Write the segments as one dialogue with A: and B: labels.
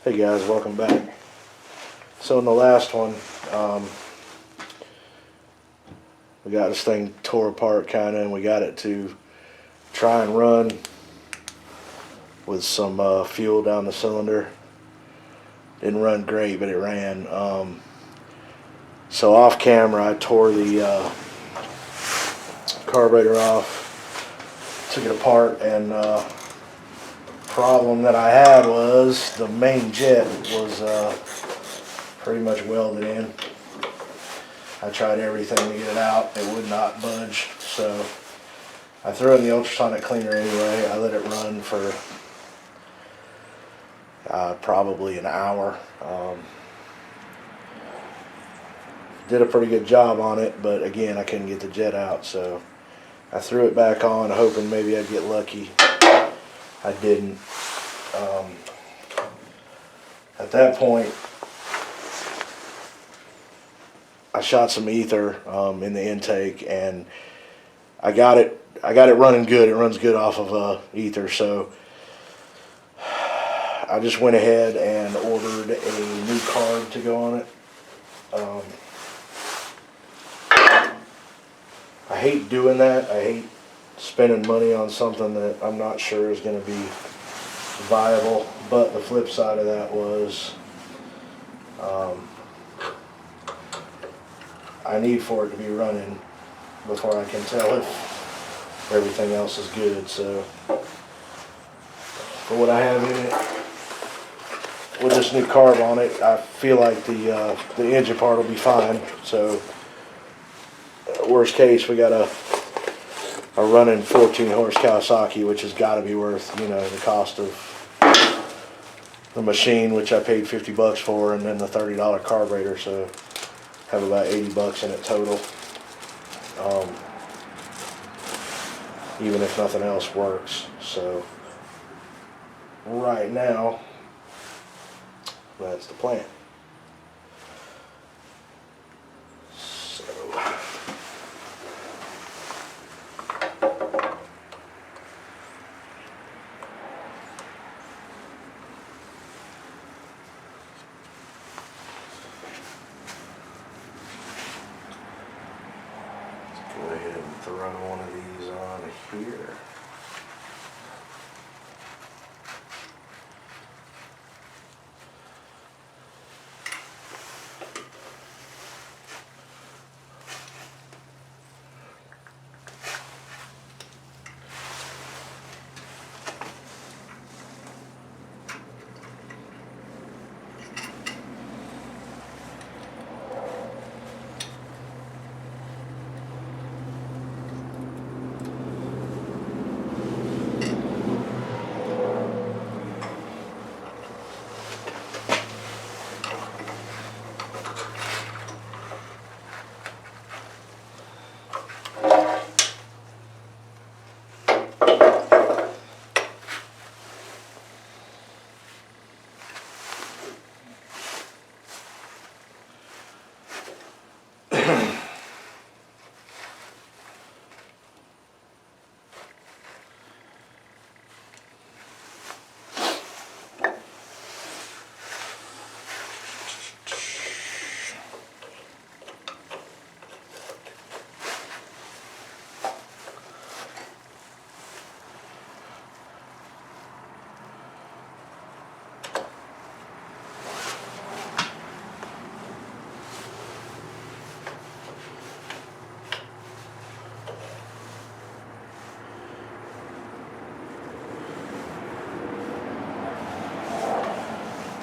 A: Hey guys, welcome back. So in the last one, we got this thing tore apart kind of, and we got it to try and run with some fuel down the cylinder. Didn't run great, but it ran. So off camera, I tore the carburetor off, took it apart, and problem that I had was the main jet was pretty much welded in. I tried everything to get it out. It would not budge. So I threw in the ultrasonic cleaner anyway. I let it run for probably an hour. Did a pretty good job on it, but again, I couldn't get the jet out. So I threw it back on, hoping maybe I'd get lucky. I didn't. At that point, I shot some ether in the intake, and I got it running good. It runs good off of ether, so I just went ahead and ordered a new carb to go on it. I hate doing that. I hate spending money on something that I'm not sure is going to be viable, but the flip side of that was I need for it to be running before I can tell if everything else is good. So for what I have in it, with this new carb on it, I feel like the engine part will be fine. So worst case, we got a running 14 horse Kawasaki, which has got to be worth, the cost of the machine, which I paid $50 for, and then the $30 carburetor. So have about $80 in it total. Even if nothing else works. So right now, that's the plan. So go ahead and throw one of these on here.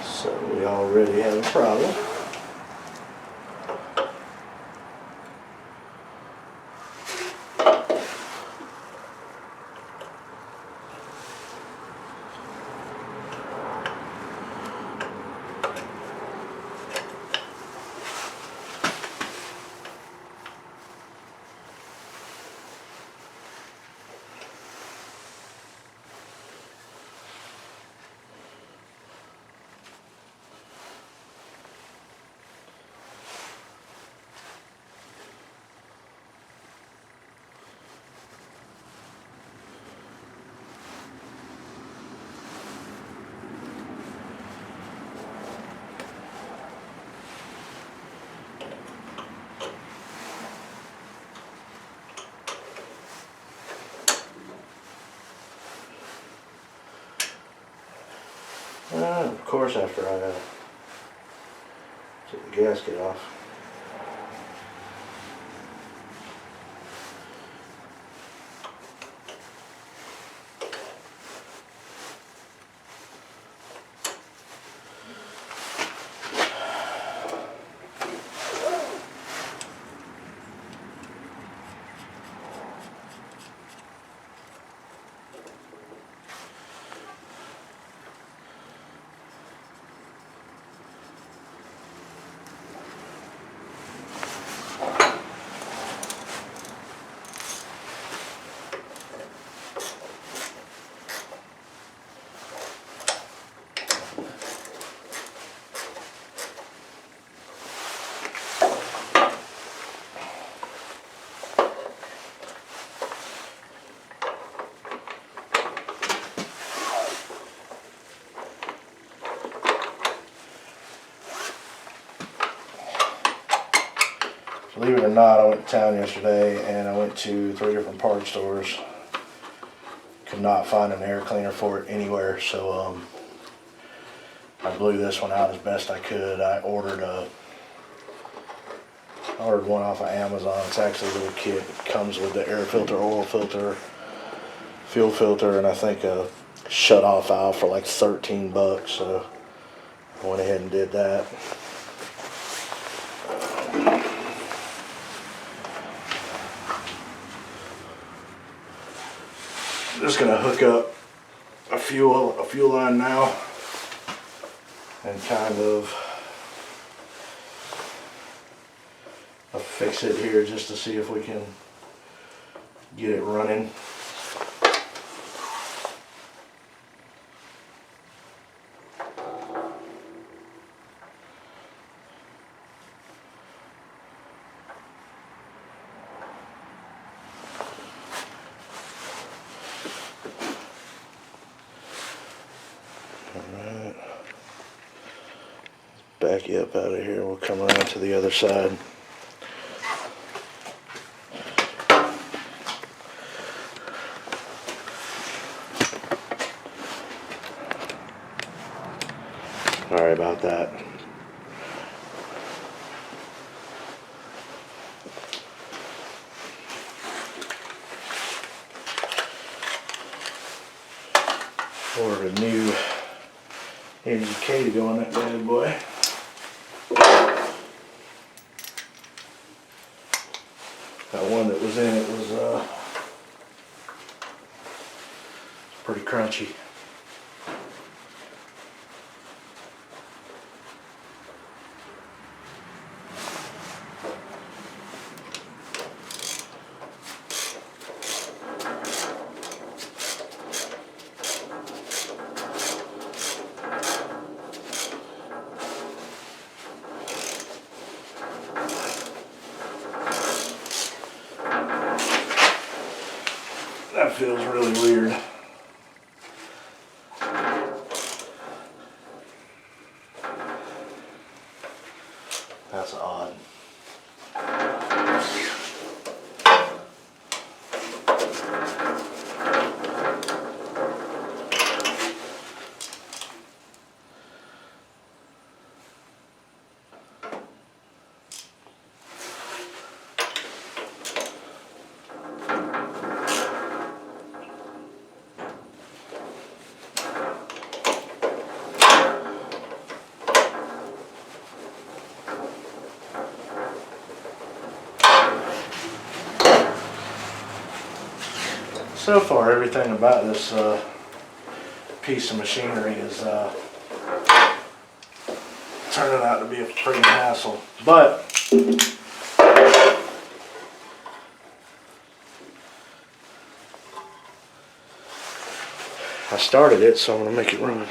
A: So we already have a problem. Of course, after I take the gasket off. Believe it or not, I went to town yesterday and I went to 3 different parts stores. Could not find an air cleaner for it anywhere, so I blew this one out as best I could. I ordered one off of Amazon. It's actually a little kit. It comes with the air filter, oil filter, fuel filter, and I think a shut-off valve for like 13 bucks. So I went ahead and did that. I'm just gonna hook up a fuel line now and kind of fix it here just to see if we can get it running. Alright, back you up out of here. We'll come around to the other side. Sorry about that. Ordered a new NGK to go on that bad boy. That one that was in it was pretty crunchy. That feels really weird. That's odd. So far, everything about this piece of machinery is turning out to be a freaking hassle. But I started it, so I'm going to make it run.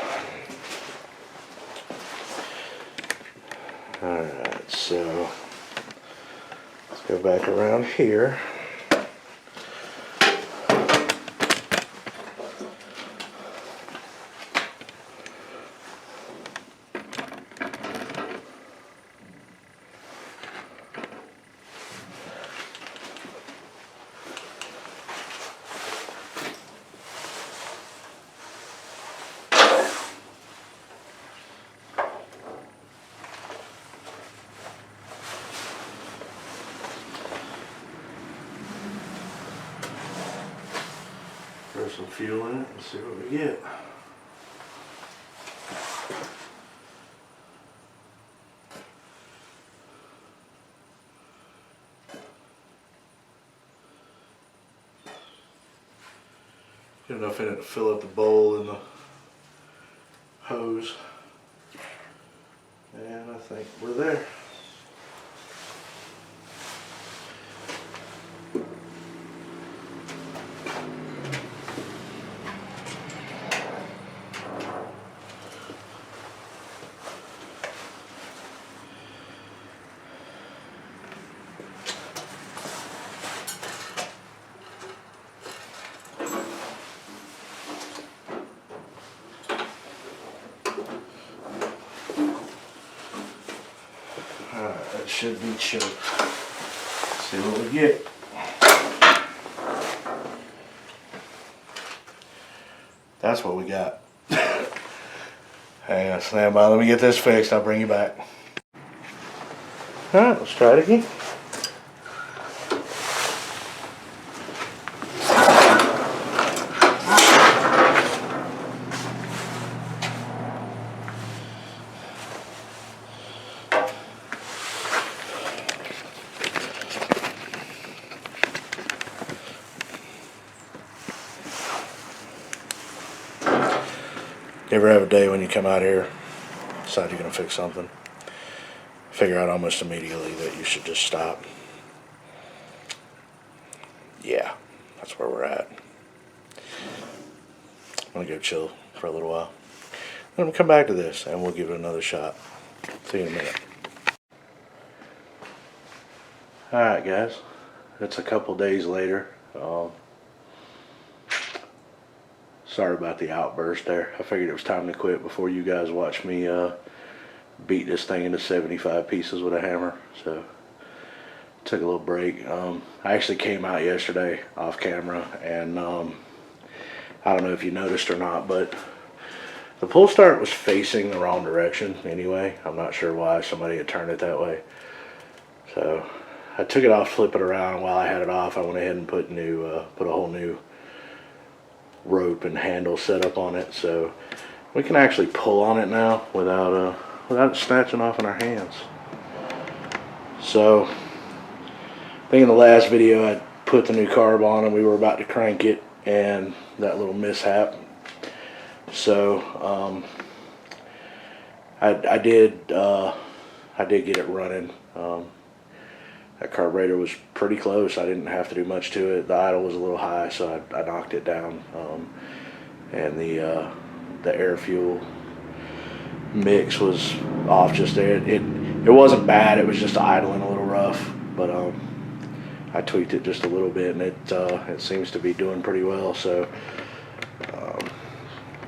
A: Alright, so let's go back around here. Throw some fuel in it and see what we get. Get enough in it to fill up the bowl and the hose. And I think we're there. Alright, that should be choked. See what we get. That's what we got. Hang on, stand by. Let me get this fixed. I'll bring you back. Alright, let's try it again. You ever have a day when you come out here, decide you're going to fix something, figure out almost immediately that you should just stop? Yeah, that's where we're at. I'm going to go chill for a little while. Then we'll come back to this and we'll give it another shot. See you in a minute. Alright guys, it's a couple days later. Sorry about the outburst there. I figured it was time to quit before you guys watch me beat this thing into 75 pieces with a hammer. So took a little break. I actually came out yesterday off camera, and I don't know if you noticed or not, but the pull start was facing the wrong direction anyway. I'm not sure why somebody had turned it that way. So I took it off, flip it around. While I had it off, I went ahead and put a whole new rope and handle set up on it, so we can actually pull on it now without it snatching off in our hands. So I think in the last video I put the new carb on and we were about to crank it, and that little mishap. So I did get it running. That carburetor was pretty close. I didn't have to do much to it. The idle was a little high, so I knocked it down. And the air fuel mix was off just there. It wasn't bad. It was just idling a little rough, but I tweaked it just a little bit, and it seems to be doing pretty well. So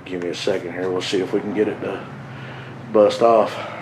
A: give me a second here. We'll see if we can get it to bust off.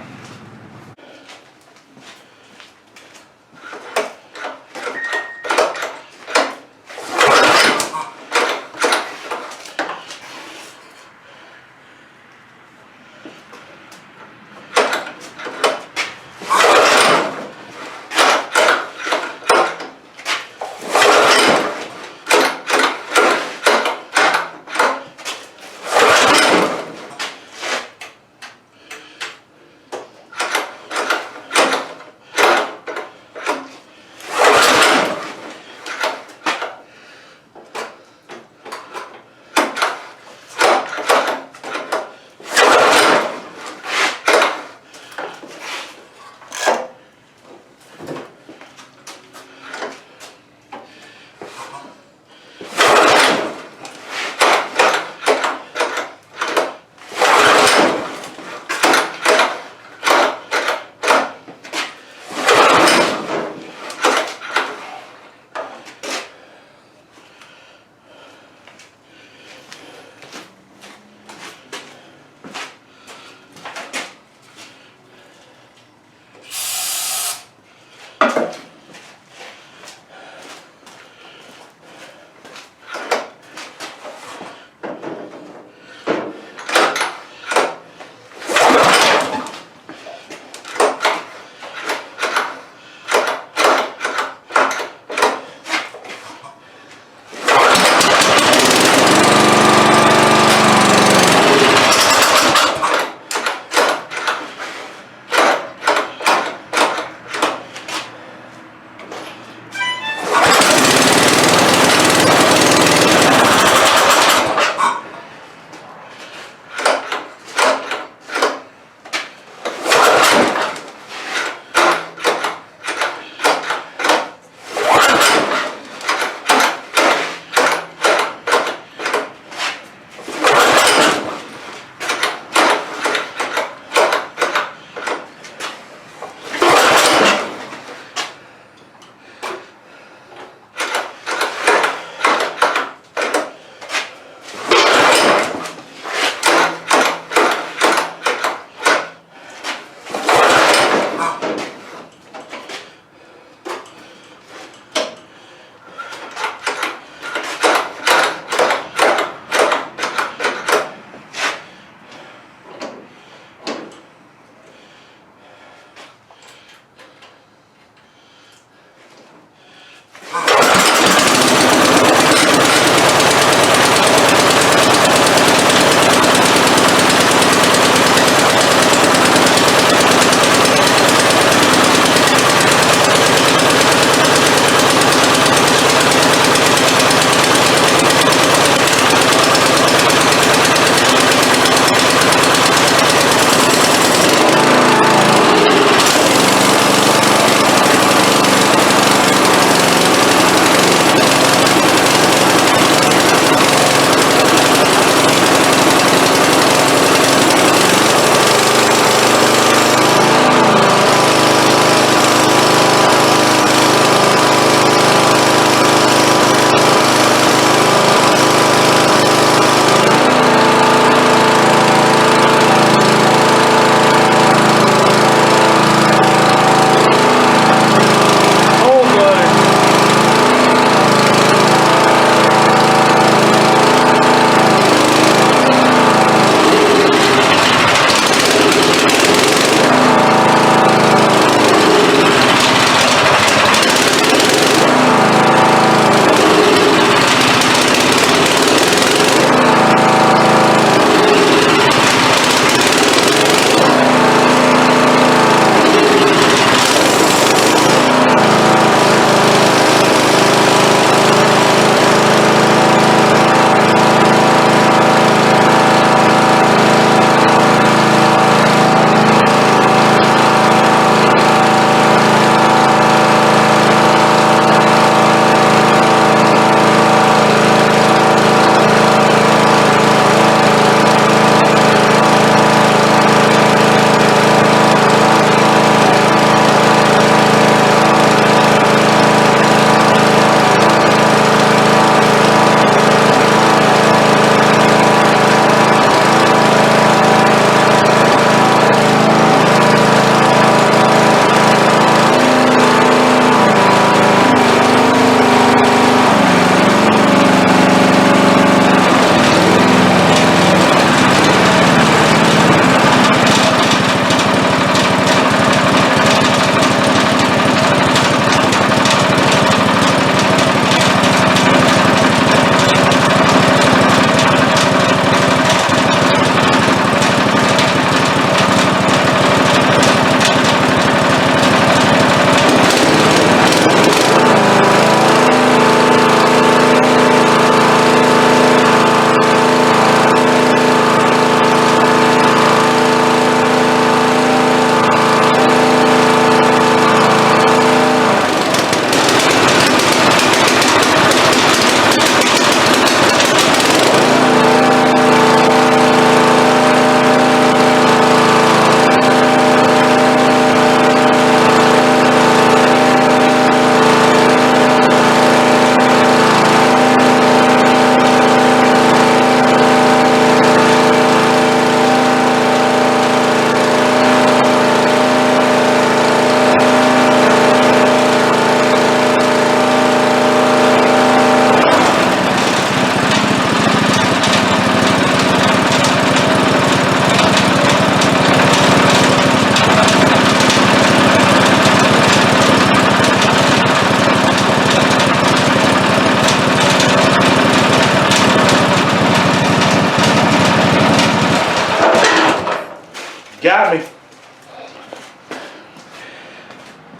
A: Got me.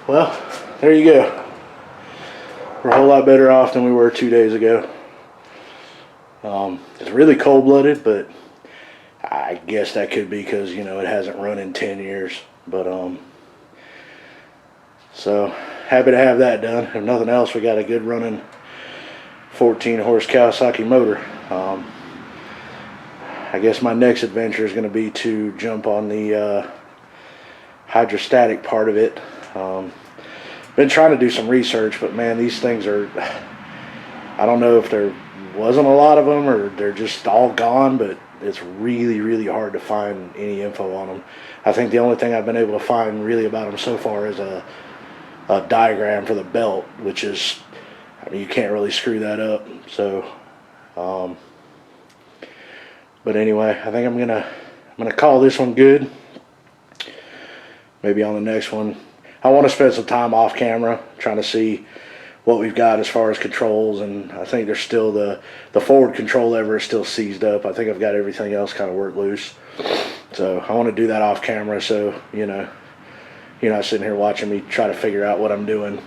A: Well, there you go. We're a whole lot better off than we were 2 days ago. It's really cold-blooded, but I guess that could be because, you know, it hasn't run in 10 years. But, so happy to have that done. If nothing else, we got a good running 14 horse Kawasaki motor. I guess my next adventure is going to be to jump on the hydrostatic part of it. Been trying to do some research, but man, these things are, I don't know if there wasn't a lot of them or they're just all gone, but it's really, really hard to find any info on them. I think the only thing I've been able to find really about them so far is a diagram for the belt, which is, I mean, you can't really screw that up. So, but anyway, I think I'm gonna call this one good. Maybe on the next one, I want to spend some time off camera trying to see what we've got as far as controls, and I think there's still the forward control lever is still seized up. I think I've got everything else kind of worked loose. So I want to do that off camera, so you know, you're not sitting here watching me try to figure out what I'm doing.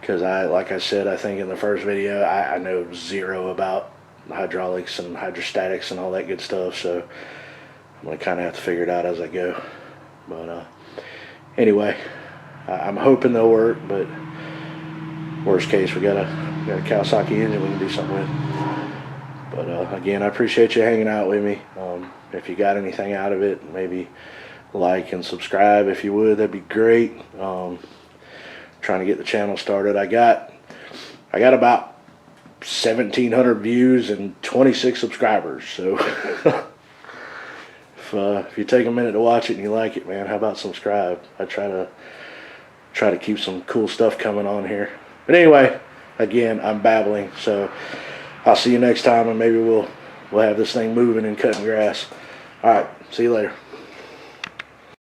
A: Because like I said, I think in the first video, I know zero about hydraulics and hydrostatics and all that good stuff. So I'm gonna kind of have to figure it out as I go. But anyway, I'm hoping they'll work. But worst case, we got a Kawasaki engine we can do something with. But again, I appreciate you hanging out with me. If you got anything out of it, maybe like and subscribe if you would. That'd be great. Trying to get the channel started. I got about 1,700 views and 26 subscribers. So if you take a minute to watch it and you like it, man, how about subscribe? I try to keep some cool stuff coming on here. But anyway, again, I'm babbling, so I'll see you next time, and maybe we'll have this thing moving and cutting grass. All right, see you later.